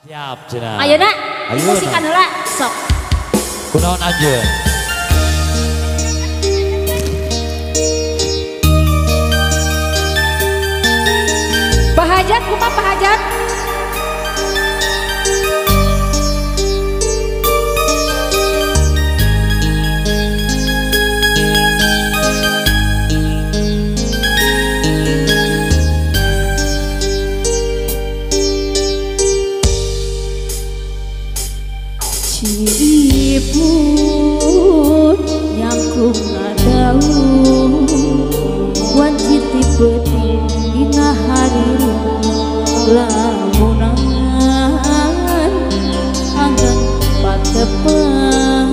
Siap cenah. Ayeuna Ayeuna. musikan heula sok. Kunaon aja. Pak Hajat, kumaha Pak Hajat? Ciput nyangkung daun wajib tipe dina hari lamunan anggan patepan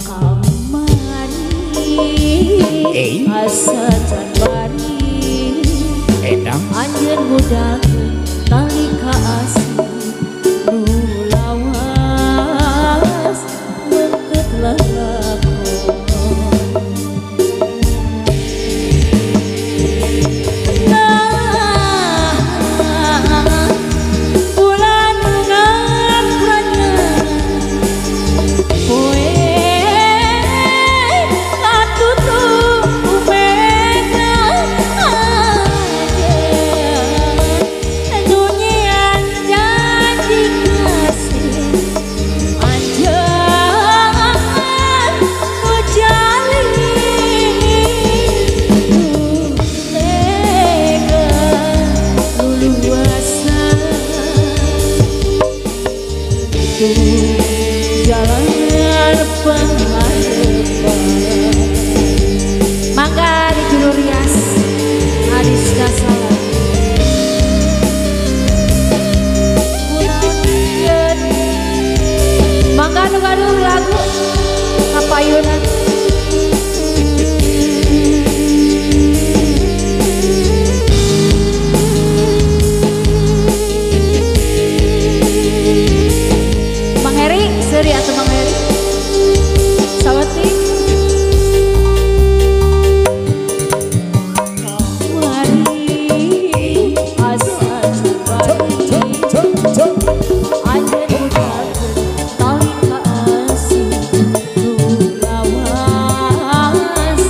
kamari asa janbari Edang anjeun budak talika asih nu lawas meukeut lalakon bulan ngan pranya poe katutup umega dunyian janji kasih anjeun nu jalin tega luasa jalan penghadapan mangga di juru rias Adis Kasala mangga nu gaduh lagu kapayunan Mang Heri, seuri atuh Mang Heri. Sawati. Mari asa jabari. Anjeun budak tali kaasih nu lawas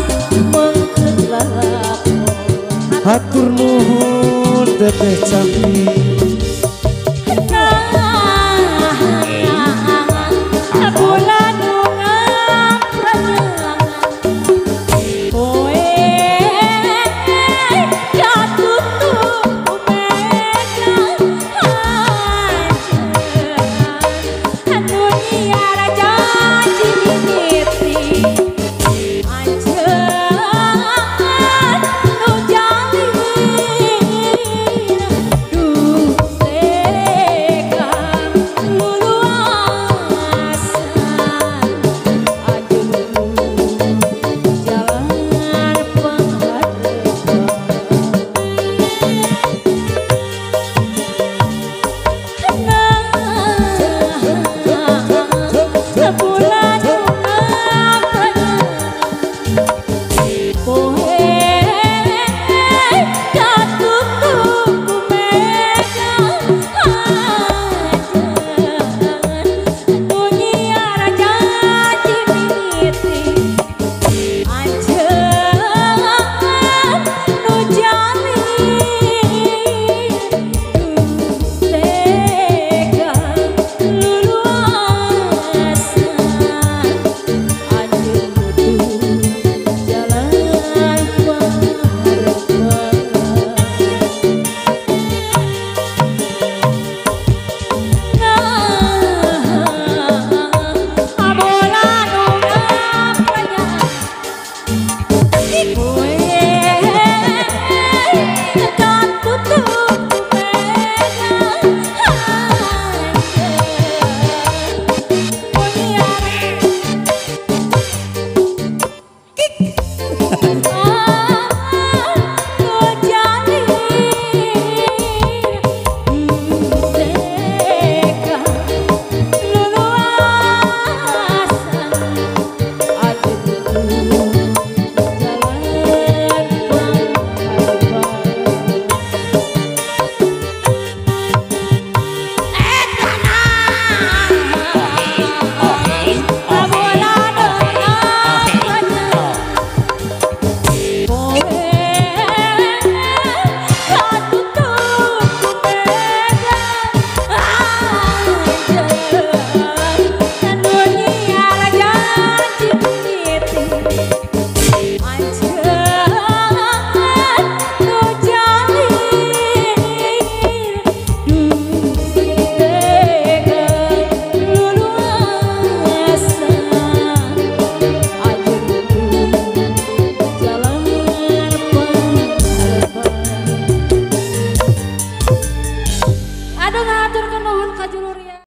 meukeut lalakon. Hatur nuhun teteh cantik